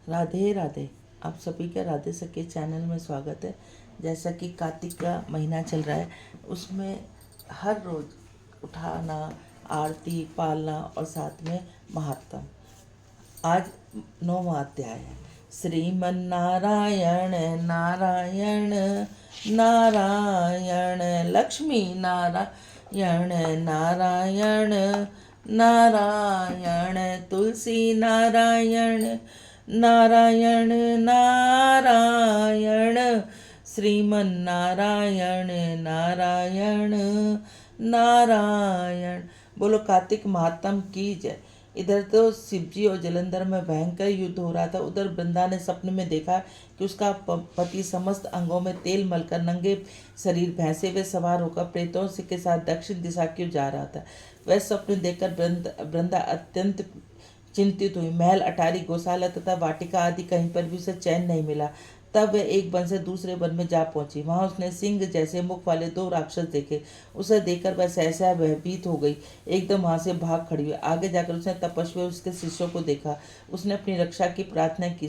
राधे राधे। आप सभी का राधे सखी चैनल में स्वागत है। जैसा कि कार्तिक का महीना चल रहा है, उसमें हर रोज उठाना, आरती पालना और साथ में महात्म। आज 9वां अध्याय है। श्रीमन नारायण नारायण नारायण, लक्ष्मी नारायण नारायण नारायण, तुलसी नारायण नारायण नारायण, श्रीमन नारायण नारायण नारायण। बोलो कार्तिक महात्म की जय। इधर तो शिवजी और जलंधर में भयंकर युद्ध हो रहा था। उधर वृंदा ने सपने में देखा कि उसका पति समस्त अंगों में तेल मलकर नंगे शरीर भैंसे में सवार होकर प्रेतों से के साथ दक्षिण दिशा की ओर जा रहा था। वह स्वप्न देखकर वृंदा अत्यंत चिंतित हुई। महल, अटारी, गौशाला तथा वाटिका आदि कहीं पर भी उसे चैन नहीं मिला। तब वह एक वन से दूसरे वन में जा पहुंची। वहां उसने सिंह जैसे मुख वाले 2 राक्षस देखे। उसे देखकर वह सहसा भयभीत हो गई, एकदम वहां से भाग खड़ी हुई। आगे जाकर उसने तपस्वी और उसके शिष्यों को देखा। उसने अपनी रक्षा की प्रार्थना की।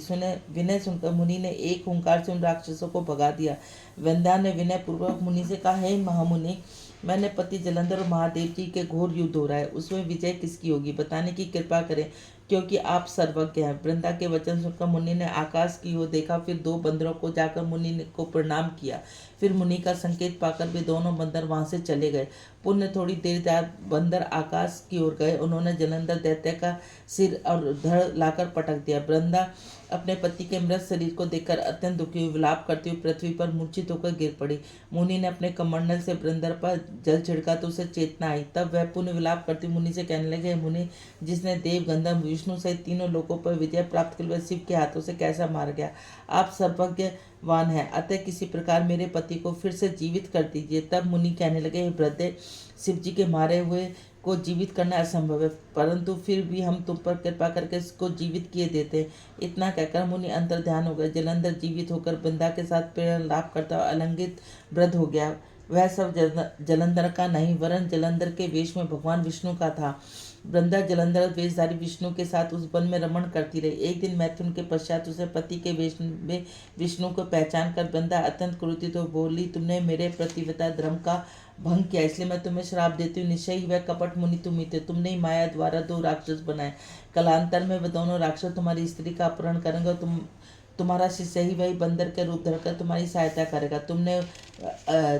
विनय सुनकर मुनि ने एक हुंकार से उन राक्षसों को भगा दिया। वृंदा ने विनय पूर्वक मुनि से कहा, हे महामुनि, मैंने पति जलंधर और महादेव जी के घोर युद्ध हो रहा है, उसमें विजय किसकी होगी, बताने की कृपा करें, क्योंकि आप सर्वज्ञ हैं। वृंदा के वचन सुनकर मुनि ने आकाश की ओर देखा, फिर 2 बंदरों को जाकर मुनि को प्रणाम किया। फिर मुनि का संकेत पाकर वे दोनों बंदर वहां से चले गए। पुण्य थोड़ी देर बाद बंदर आकाश की ओर गए। उन्होंने जलंधर दैत्य का सिर और धड़ लाकर पटक दिया। वृंदा अपने पति के मृत शरीर को देखकर अत्यंत दुखी हुई, विलाप करती हुई पृथ्वी पर मूर्छित होकर गिर पड़ी। मुनि ने अपने कमंडल से वृंदर पर जल छिड़का तो उसे चेतना आई। तब वह पुण्य विलाप करती मुनि से कहने लगे, मुनि, जिसने देव, गंधर्व, विष्णु सहित तीनों लोकों पर विजय प्राप्त कर वह शिव के हाथों से कैसा मार गया। आप सर्वज्ञवान हैं, अतः किसी प्रकार मेरे पति को फिर से जीवित कर दीजिए। तब मुनि कहने लगे, हे वृद्धे, शिव जी के मारे हुए को जीवित करना असंभव है, परंतु फिर भी हम तुम पर कृपा करके इसको जीवित किए देते हैं। इतना कहकर मुनि अंतर ध्यान हो गए। जलंधर जीवित होकर वृंदा के साथ प्रेम लाभ करता हुआ अलंगित वृद्ध हो गया। वह सब जलंधर का नहीं, वरन जलंधर के वेश में भगवान विष्णु का था। वृंदा जलंधर वेशधारी विष्णु के साथ उस वन में रमण करती रही। एक दिन मैथुन के पश्चात उसे पति के वेश में विष्णु को पहचान कर वृंदा अत्यंत क्रोधित हो बोली, तुमने मेरे प्रतिव्रता धर्म का भंग किया, इसलिए मैं तुम्हें श्राप देती हूँ। निश्चय ही वह कपट मुनि तुम ही थे। तुमने ही माया द्वारा 2 राक्षस बनाए। कलांतर में वह दोनों राक्षस तुम्हारी स्त्री का अपहरण करेंगे और तुम्हारा शिष्य ही वही बंदर के रूप धरकर तुम्हारी सहायता करेगा।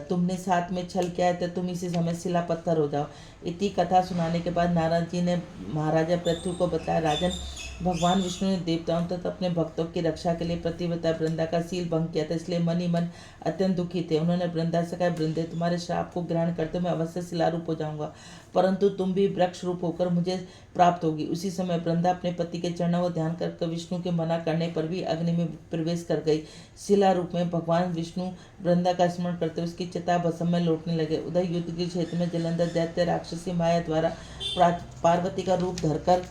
तुमने साथ में छल किया है, तो तुम इसी समय शिला पत्थर हो जाओ। इतनी कथा सुनाने के बाद नारद जी ने महाराजा पृथ्वी को बताया, राजन, भगवान विष्णु ने देवताओं तथा अपने भक्तों की रक्षा के लिए प्रतिव्रता वृंदा का सील भंग किया था, इसलिए मन ही मन अत्यंत दुखी थे। उन्होंने वृंदा से कहा, वृंदे, तुम्हारे श्राप को ग्रहण करते मैं अवश्य शिलारूप हो जाऊंगा, परंतु तुम भी वृक्ष रूप होकर मुझे प्राप्त होगी। उसी समय वृंदा अपने पति के चरणों को ध्यान करके विष्णु के मना करने पर भी अग्नि में प्रवेश कर गई। शिला रूप में भगवान विष्णु वृंदा का स्मरण करते उसकी चिता भस्म में लौटने लगे। उधर युद्ध के क्षेत्र में जलंधर दैत्य राक्षसी माया द्वारा पार्वती का रूप धरकर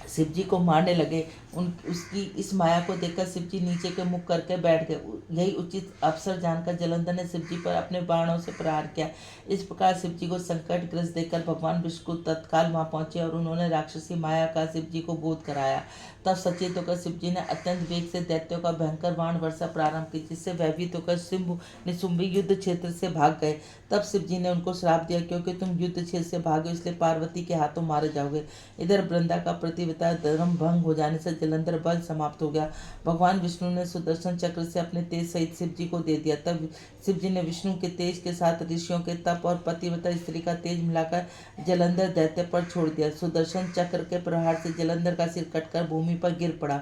शिवजी को मारने लगे। उसकी इस माया को देखकर शिवजी नीचे के मुख करके बैठ गए। यही उचित अवसर जानकर जलंधर ने शिवजी पर अपने बाणों से प्रहार किया। इस प्रकार शिवजी को संकटग्रस्त देखकर भगवान विष्णु तत्काल वहां पहुंचे और उन्होंने राक्षसी माया का शिवजी को बोध कराया। तब सचेत होकर शिवजी ने अत्यंत वेग से दैत्यों का भयंकर बाण वर्षा प्रारंभ की, जिससे भयभीत होकर सिंह निशुंभी युद्ध क्षेत्र से भाग गए। तब शिवजी ने उनको श्राप दिया, क्योंकि तुम युद्ध क्षेत्र से भागे इसलिए पार्वती के हाथों मारे जाओगे। इधर वृंदा का प्रतिव्रता धर्म भंग हो जाने से जलंधर बल समाप्त हो गया। भगवान विष्णु ने सुदर्शन चक्र से अपने तेज सहित शिवजी को दे दिया। तब शिवजी ने विष्णु के तेज के साथ ऋषियों के तप और पतिव्रता स्त्री का तेज मिलाकर जलंधर दैत्य पर छोड़ दिया। सुदर्शन चक्र के प्रहार से जलंधर का सिर कटकर भूमि पर गिर पड़ा।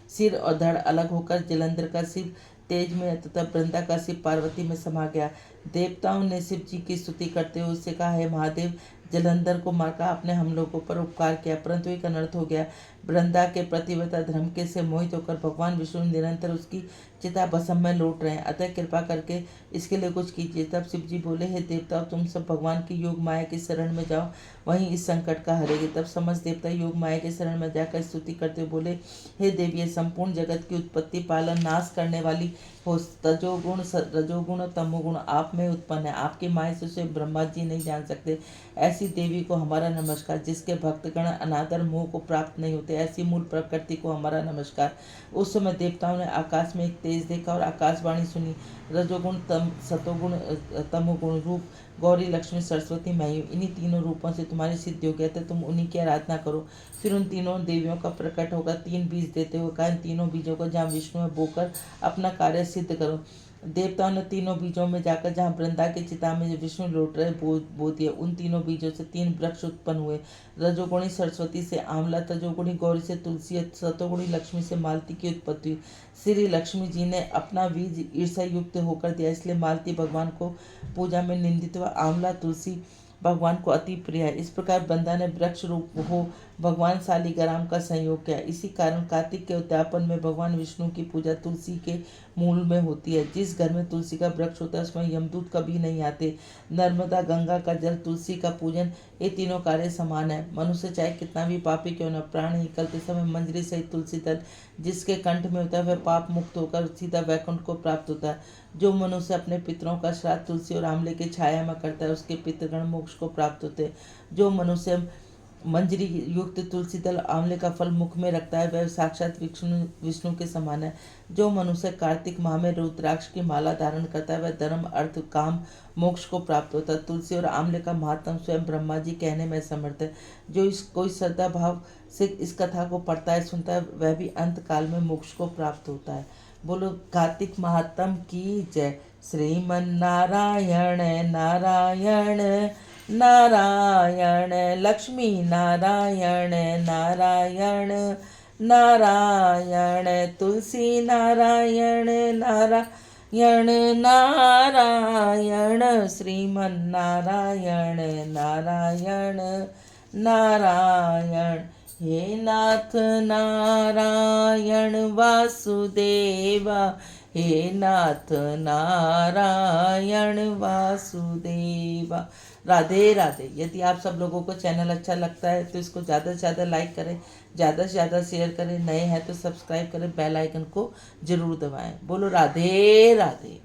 सिर और धड़ अलग होकर जलंधर का सिर तेज में तथा वृंदा का सिर पार्वती में समा गया। देवताओं ने शिव जी की स्तुति करते हुए उससे कहा, हे महादेव, जलंधर को मारकर आपने हम लोगों पर उपकार किया, परंतु एक अनर्थ हो गया। वृंदा के प्रतिव्रता धर्म के से मोहित होकर भगवान विष्णु निरंतर उसकी चिता भस्म में लौट रहे हैं, अतः कृपा करके इसके लिए कुछ कीजिए। तब शिव जी बोले, हे देवताओं, तुम सब भगवान की योग माया की शरण में जाओ, वहीं इस संकट का हरेगी। तब समस्त देवता योग माया के शरण में जाकर स्तुति करते हुए बोले, हे देवी, ये संपूर्ण जगत की उत्पत्ति, पालन, नाश करने वाली हो, तजोगुण, रजोगुण, तमोगुण आप में उत्पन्न है। आपकी माया से उसे ब्रह्मा जी नहीं जान सकते। ऐसी ऐसी देवी को हमारा नमस्कार, जिसके भक्तगण अनादर मोह को प्राप्त नहीं होते, ऐसी मूल प्रकृति को हमारा नमस्कार। उस समय देवताओं ने आकाश में एक तेज देखा और आकाशवाणी सुनी, रजोगुण सतोगुण तमोगुण रूप गौरी लक्ष्मी सरस्वती मई, इन्हीं तीनों रूपों से तुम्हारी सिद्धि हो गया था, तुम उन्हीं की आराधना करो। फिर उन तीनों देवियों का प्रकट होकर 3 बीज देते हुए कहा, इन तीनों बीजों को जहाँ विष्णु में बोकर अपना कार्य सिद्ध करो। देवताओं ने तीनों बीजों में जाकर जहाँ वृंदा के चिता में विष्णु लौट रहे बो दिए। उन तीनों बीजों से 3 वृक्ष उत्पन्न हुए। रजोगुणी सरस्वती से आंवला, तजोगुणी गौरी से तुलसी, सतोगुणी लक्ष्मी से मालती की उत्पत्ति हुई। श्री लक्ष्मी जी ने अपना बीज ईर्षा युक्त होकर दिया, इसलिए मालती भगवान को पूजा में निंदित हुआ। आंवला तुलसी भगवान को अति प्रिय है। इस प्रकार बंदा ने वृक्ष रूप हो भगवान शालिग्राम का संयोग किया। इसी कारण कार्तिक के उद्यापन में भगवान विष्णु की पूजा तुलसी के मूल में होती है। जिस घर में तुलसी का वृक्ष होता है उसमें यमदूत कभी नहीं आते। नर्मदा, गंगा का जल, तुलसी का पूजन, ये तीनों कार्य समान है। मनुष्य चाहे कितना भी पापी क्यों न, प्राण निकलते समय मंजरी सहित तुलसी दल जिसके कंठ में होता है वह पाप मुक्त होकर सीधा वैकुंठ को प्राप्त होता है। जो मनुष्य अपने पितरों का श्राद्ध तुलसी और आंवले की छाया में करता है उसके पितृगण मोक्ष को प्राप्त होते हैं। जो मनुष्य मंजरी युक्त तुलसी दल आंवले का फल मुख में रखता है वह साक्षात विष्णु के समान है। जो मनुष्य कार्तिक माह में रुद्राक्ष की माला धारण करता है वह धर्म अर्थ काम मोक्ष को प्राप्त होता है। तुलसी और आंवले का महात्म स्वयं ब्रह्मा जी कहने में समर्थ है। जो कोई श्रद्धा भाव से इस कथा को पढ़ता है सुनता है वह भी अंत काल में मोक्ष को प्राप्त होता है। बोलो कार्तिक महात्म की जय। श्रीमन नारायण नारायण नारायण, लक्ष्मी नारायण नारायण नारायण, तुलसी नारायण नारायण नारायण, श्रीमन नारायण नारायण नारायण। हे नाथ नारायण वासुदेवा, हे नाथ नारायण वासुदेवा। राधे राधे। यदि आप सब लोगों को चैनल अच्छा लगता है तो इसको ज़्यादा से ज़्यादा लाइक करें, ज़्यादा से ज़्यादा शेयर करें, नए हैं तो सब्सक्राइब करें, बेल आइकन को जरूर दबाएं। बोलो राधे राधे।